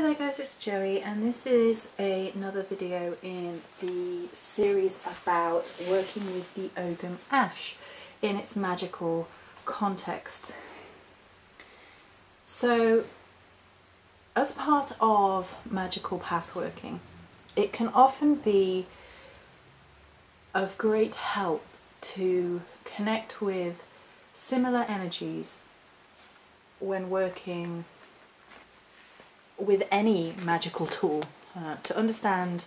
there guys, it's Joey, and this is another video in the series about working with the Ogham ash in its magical context. So, as part of magical pathworking, it can often be of great help to connect with similar energies when working with any magical tool, to understand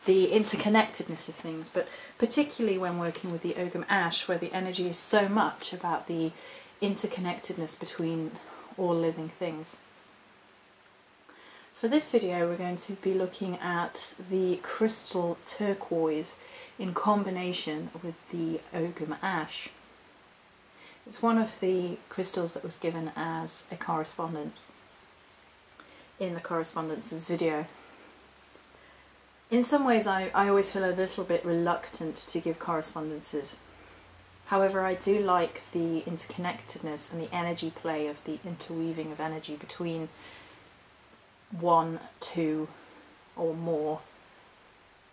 the interconnectedness of things, but particularly when working with the Ogham ash, where the energy is so much about the interconnectedness between all living things. For this video we're going to be looking at the crystal turquoise in combination with the Ogham ash. It's one of the crystals that was given as a correspondence in the correspondences video. In some ways I always feel a little bit reluctant to give correspondences. However, I do like the interconnectedness and the energy play of the interweaving of energy between one, two or more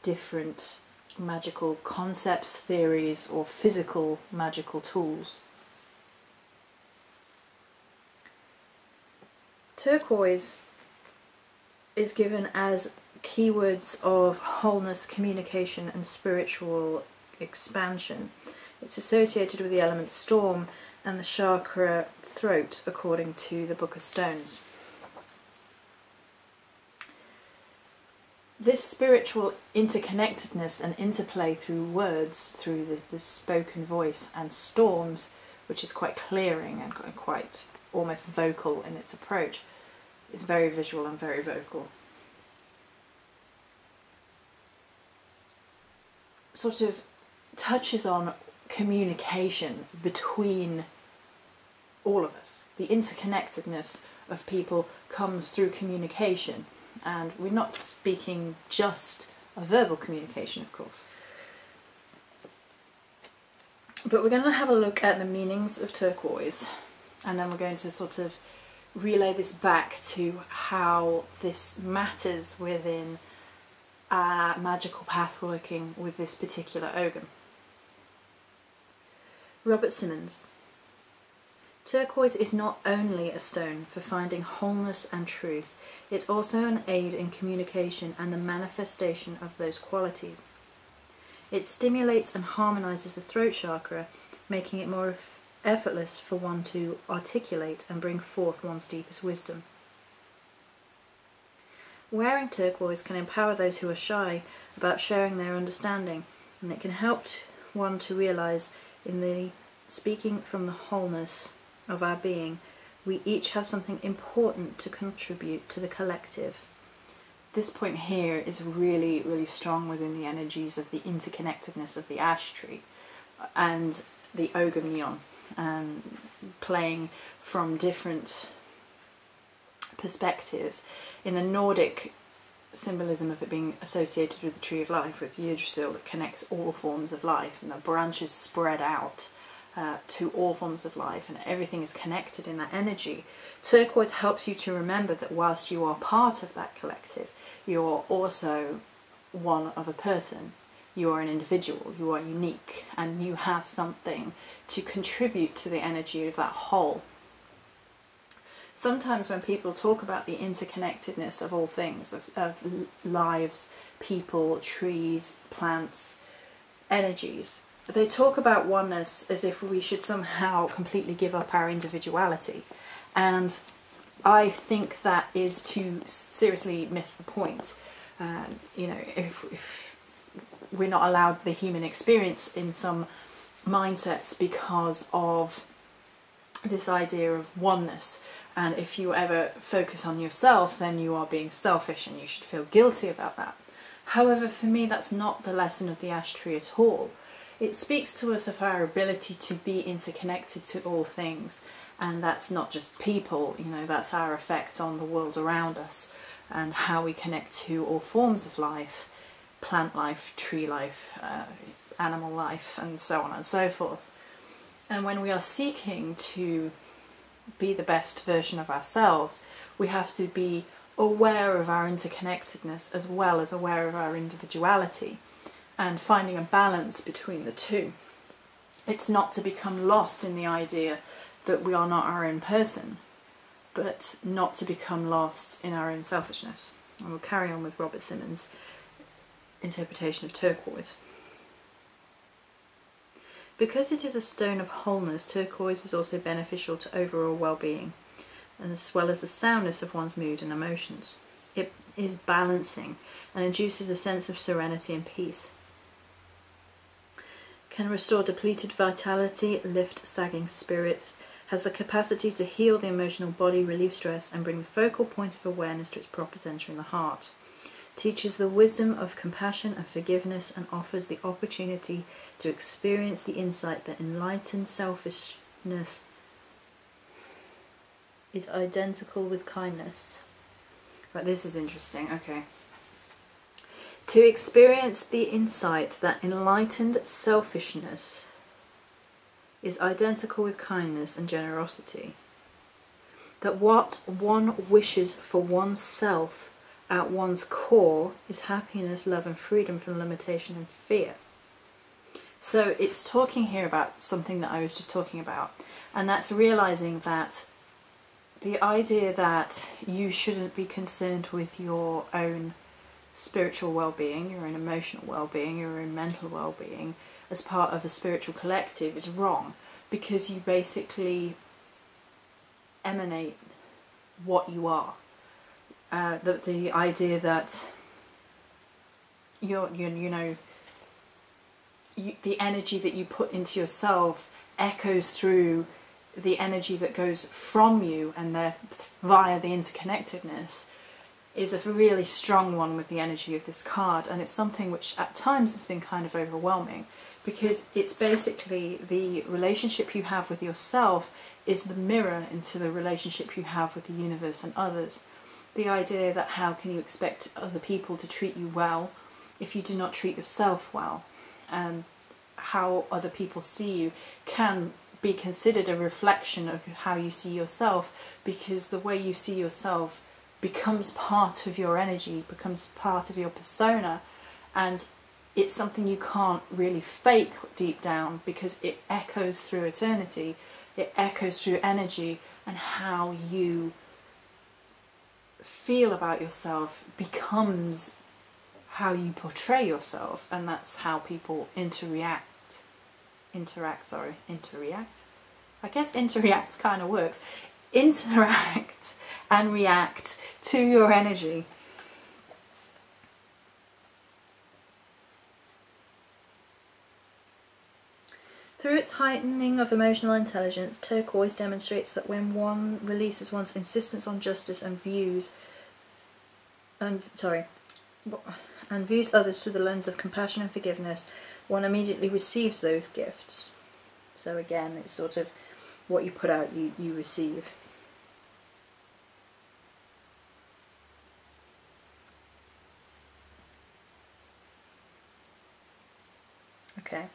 different magical concepts, theories or physical magical tools. Turquoise is given as keywords of wholeness, communication and spiritual expansion. It's associated with the element storm and the chakra throat according to the Book of Stones. This spiritual interconnectedness and interplay through words, through the spoken voice, and storms, which is quite clearing and quite almost vocal in its approach, is very visual and very vocal. Sort of touches on communication between all of us. The interconnectedness of people comes through communication, and we're not speaking just a verbal communication, of course. But we're going to have a look at the meanings of turquoise, and then we're going to sort of relay this back to how this matters within magical pathworking with this particular Ogham. Robert Simmons. Turquoise is not only a stone for finding wholeness and truth, it's also an aid in communication and the manifestation of those qualities. It stimulates and harmonises the throat chakra, making it more effortless for one to articulate and bring forth one's deepest wisdom. Wearing turquoise can empower those who are shy about sharing their understanding, and it can help one to realise in the speaking from the wholeness of our being, we each have something important to contribute to the collective. This point here is really, really strong within the energies of the interconnectedness of the ash tree and the Ogham neon, playing from different perspectives. In the Nordic symbolism of it being associated with the tree of life, with Yggdrasil that connects all forms of life, and the branches spread out to all forms of life, and everything is connected in that energy. Turquoise helps you to remember that whilst you are part of that collective, you are also one of a person. You are an individual, you are unique, and you have something to contribute to the energy of that whole. Sometimes when people talk about the interconnectedness of all things, of lives, people, trees, plants, energies, they talk about oneness as if we should somehow completely give up our individuality. And I think that is to seriously miss the point. You know, if we're not allowed the human experience in some mindsets because of this idea of oneness, and if you ever focus on yourself, then you are being selfish and you should feel guilty about that. However, for me that's not the lesson of the ash tree at all. It speaks to us of our ability to be interconnected to all things, and that's not just people, you know, that's our effect on the world around us and how we connect to all forms of life, plant life, tree life, animal life, and so on and so forth. And when we are seeking to be the best version of ourselves, we have to be aware of our interconnectedness as well as aware of our individuality, and finding a balance between the two. It's not to become lost in the idea that we are not our own person, but not to become lost in our own selfishness. And we'll carry on with Robert Simmons' interpretation of turquoise. Because it is a stone of wholeness, turquoise is also beneficial to overall well-being, and as well as the soundness of one's mood and emotions. It is balancing and induces a sense of serenity and peace. Can restore depleted vitality, lift sagging spirits, has the capacity to heal the emotional body, relieve stress, and bring the focal point of awareness to its proper centre in the heart. Teaches the wisdom of compassion and forgiveness, and offers the opportunity to experience the insight that enlightened selfishness is identical with kindness. Right, this is interesting, okay. To experience the insight that enlightened selfishness is identical with kindness and generosity. That what one wishes for oneself at one's core is happiness, love and freedom from limitation and fear. So it's talking here about something that I was just talking about, and that's realizing that the idea that you shouldn't be concerned with your own spiritual well-being, your own emotional well-being, your own mental well-being as part of a spiritual collective is wrong, because you basically emanate what you are. The idea that the energy that you put into yourself echoes through the energy that goes from you, and via the interconnectedness, is a really strong one with the energy of this card. And it's something which at times has been kind of overwhelming, because it's basically the relationship you have with yourself is the mirror into the relationship you have with the universe and others. The idea that how can you expect other people to treat you well if you do not treat yourself well, and how other people see you can be considered a reflection of how you see yourself, because the way you see yourself becomes part of your energy, becomes part of your persona, and it's something you can't really fake deep down, because it echoes through eternity, it echoes through energy, and how you feel about yourself becomes how you portray yourself, and that's how people interact. I guess interact kind of works. Interact and react to your energy. Through its heightening of emotional intelligence, turquoise demonstrates that when one releases one's insistence on justice and views others through the lens of compassion and forgiveness, one immediately receives those gifts. So again, it's sort of what you put out, you receive. Okay,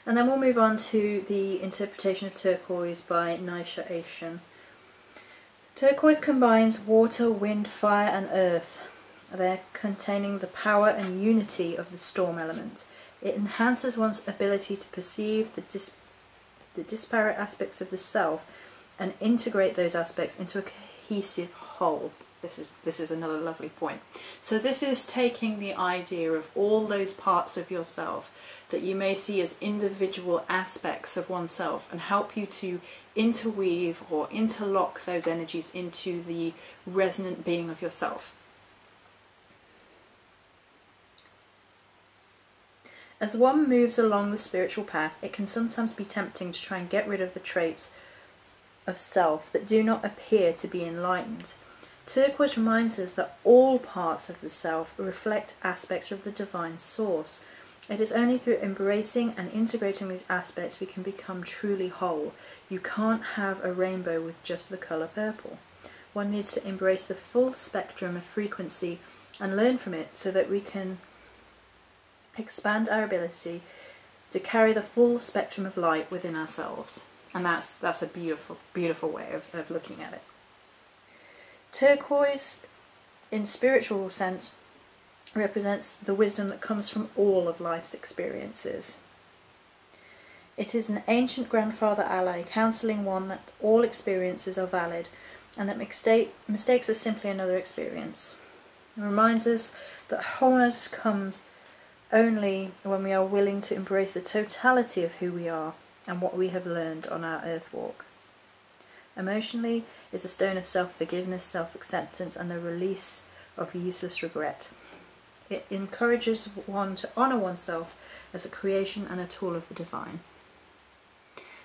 and then we'll move on to the interpretation of turquoise by Naisha Asian. Turquoise combines water, wind, fire and earth. They're containing the power and unity of the storm element. It enhances one's ability to perceive the disparate aspects of the self and integrate those aspects into a cohesive whole. This is another lovely point. So this is taking the idea of all those parts of yourself that you may see as individual aspects of oneself, and help you to interweave or interlock those energies into the resonant being of yourself. As one moves along the spiritual path, it can sometimes be tempting to try and get rid of the traits of self that do not appear to be enlightened. Turquoise reminds us that all parts of the self reflect aspects of the divine source. It is only through embracing and integrating these aspects we can become truly whole. You can't have a rainbow with just the colour purple. One needs to embrace the full spectrum of frequency and learn from it, so that we can expand our ability to carry the full spectrum of light within ourselves. And that's a beautiful, beautiful way of looking at it. Turquoise in spiritual sense, represents the wisdom that comes from all of life's experiences. It is an ancient grandfather ally, counselling one that all experiences are valid and that mistakes are simply another experience. It reminds us that wholeness comes only when we are willing to embrace the totality of who we are and what we have learned on our earth walk. Emotionally is a stone of self-forgiveness, self-acceptance, and the release of useless regret. It encourages one to honour oneself as a creation and a tool of the divine.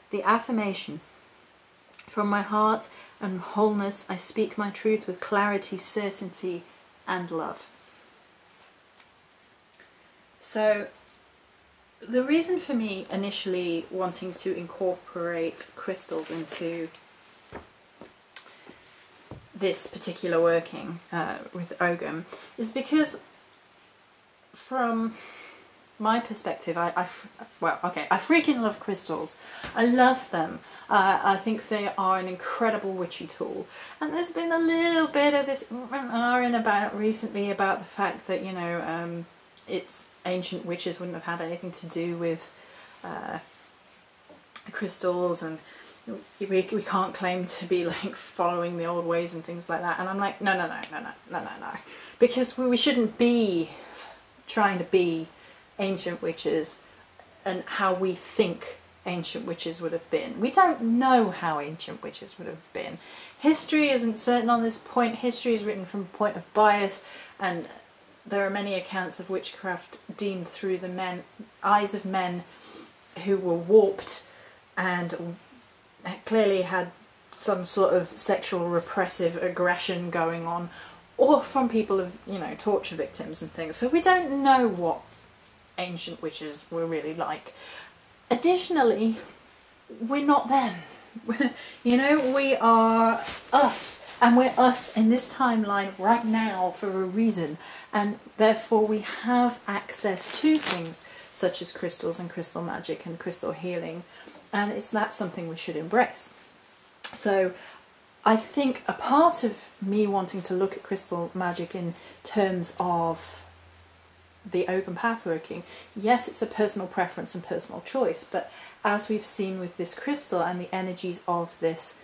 The affirmation: from my heart and wholeness I speak my truth with clarity, certainty, and love. So the reason for me initially wanting to incorporate crystals into this particular working with Ogham is because, from my perspective, I freaking love crystals. I love them. I think they are an incredible witchy tool. And there's been a little bit of this about recently about the fact that, you know, it's ancient witches wouldn't have had anything to do with crystals, and we can't claim to be like following the old ways and things like that. And I'm like, no, because we shouldn't be trying to be ancient witches and how we think ancient witches would have been. We don't know how ancient witches would have been. History isn't certain on this point. History is written from a point of bias, and there are many accounts of witchcraft deemed through the eyes of men who were warped and clearly had some sort of sexual repressive aggression going on, or from people of, you know, torture victims and things. So we don't know what ancient witches were really like. Additionally, we're not them. You know, we are us, and we're us in this timeline right now for a reason, and therefore we have access to things such as crystals and crystal magic and crystal healing, and that's something we should embrace. So I think a part of me wanting to look at crystal magic in terms of the Ogham path working, yes, it's a personal preference and personal choice, but as we've seen with this crystal and the energies of this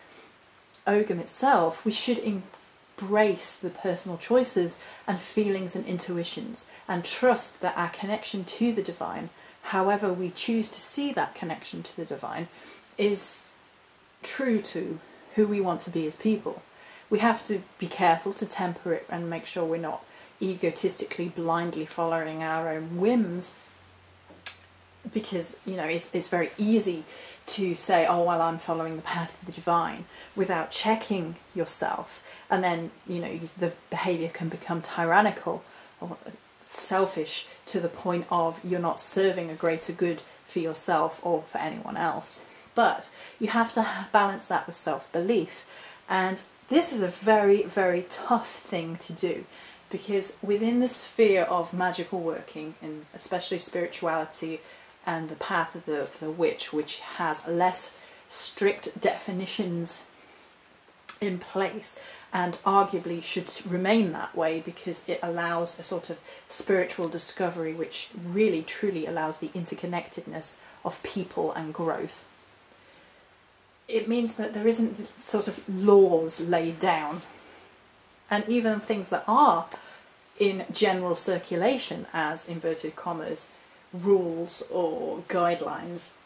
Ogham itself, we should embrace the personal choices and feelings and intuitions and trust that our connection to the divine, however we choose to see that connection to the divine, is true to who we want to be as people. We have to be careful to temper it and make sure we're not egotistically blindly following our own whims, because, you know, it's very easy to say, oh well, I'm following the path of the divine, without checking yourself, and then, you know, the behaviour can become tyrannical or selfish to the point of you're not serving a greater good for yourself or for anyone else. But you have to balance that with self-belief, and this is a very, very tough thing to do, because within the sphere of magical working, and especially spirituality and the path of the witch, which has less strict definitions in place, and arguably should remain that way because it allows a sort of spiritual discovery which really truly allows the interconnectedness of people and growth. It means that there isn't sort of laws laid down, and even things that are in general circulation as, inverted commas, rules or guidelines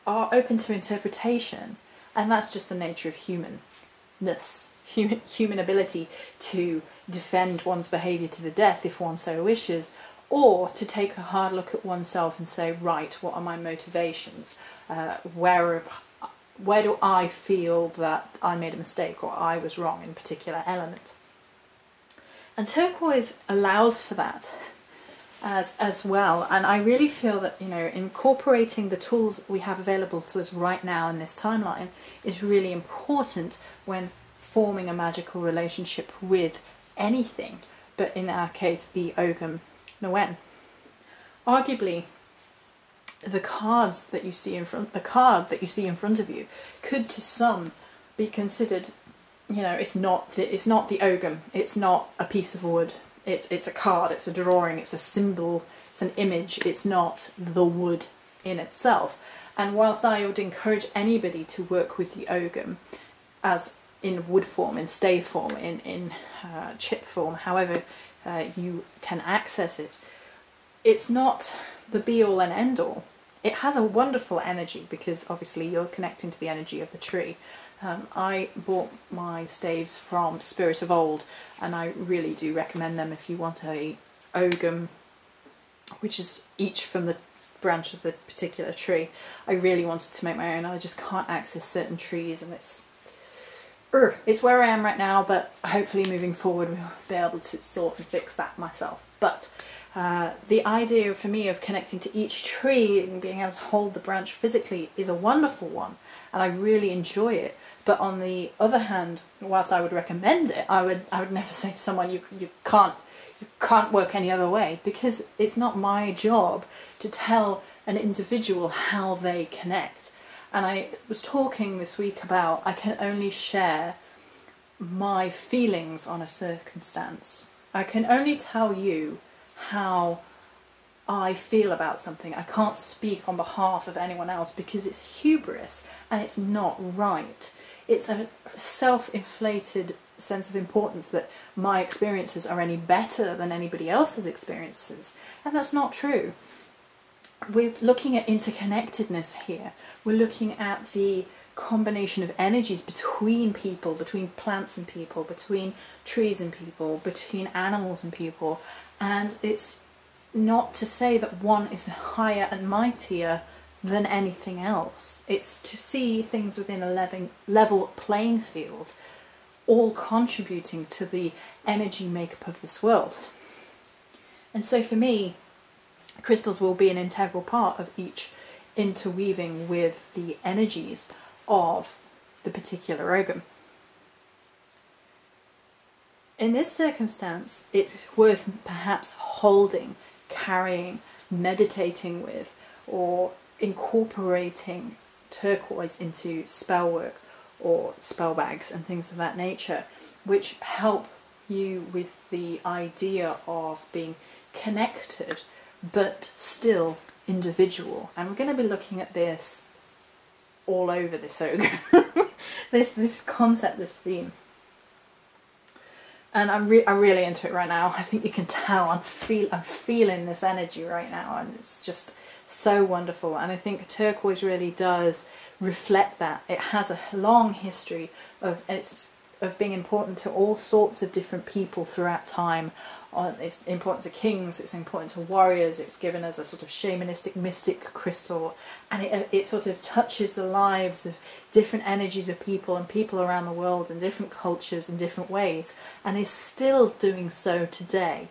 are open to interpretation, and that's just the nature of humanness, human ability to defend one's behaviour to the death if one so wishes, or to take a hard look at oneself and say, right, what are my motivations? Where do I feel that I made a mistake or I was wrong in a particular element? And Turquoise allows for that as well, and I really feel that, you know, incorporating the tools we have available to us right now in this timeline is really important when forming a magical relationship with anything, but in our case the Ogham Noen. Arguably, the card that you see in front of you could to some be considered you know, it's not the Ogham, it's not a piece of wood, it's a card, it's a drawing, it's a symbol, it's an image, it's not the wood in itself. And whilst I would encourage anybody to work with the Ogham as in wood form, in stave form, in chip form, however you can access it, it's not the be-all and end-all. It has a wonderful energy because obviously you're connecting to the energy of the tree. I bought my staves from Spirit of Old, and I really do recommend them if you want a Ogham, which is each from the branch of the particular tree. I really wanted to make my own, and I just can't access certain trees, and it's where I am right now, but hopefully moving forward we'll be able to sort and fix that myself. But the idea for me of connecting to each tree and being able to hold the branch physically is a wonderful one, and I really enjoy it. But on the other hand, whilst I would recommend it, I would never say to someone you can't work any other way, because it's not my job to tell an individual how they connect. And I was talking this week about I can only share my feelings on a circumstance. I can only tell you how I feel about something. I can't speak on behalf of anyone else because it's hubris and it's not right. It's a self-inflated sense of importance that my experiences are any better than anybody else's experiences, and that's not true. We're looking at interconnectedness here. We're looking at the combination of energies between people, between plants and people, between trees and people, between animals and people, and it's not to say that one is higher and mightier than anything else. It's to see things within a level playing field, all contributing to the energy makeup of this world. And so for me, crystals will be an integral part of each interweaving with the energies of the particular Ogham. In this circumstance, it's worth perhaps holding, carrying, meditating with, or incorporating turquoise into spell work or spell bags and things of that nature, which help you with the idea of being connected but still individual. And we're going to be looking at this all over this Ogham, this concept, this theme. And I'm really into it right now. I think you can tell I'm feeling this energy right now, and it's just so wonderful. And I think turquoise really does reflect that. It has a long history of being important to all sorts of different people throughout time. It's important to kings, it's important to warriors, it's given as a sort of shamanistic, mystic crystal, and it sort of touches the lives of different energies of people and people around the world and different cultures in different ways, and is still doing so today.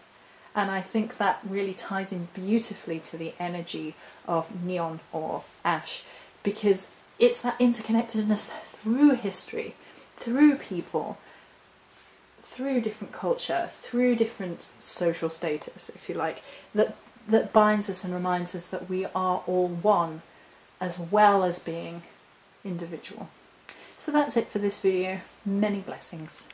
And I think that really ties in beautifully to the energy of neon or ash, because it's that interconnectedness through history, through people, through different culture, through different social status, if you like, that binds us and reminds us that we are all one, as well as being individual. So that's it for this video. Many blessings.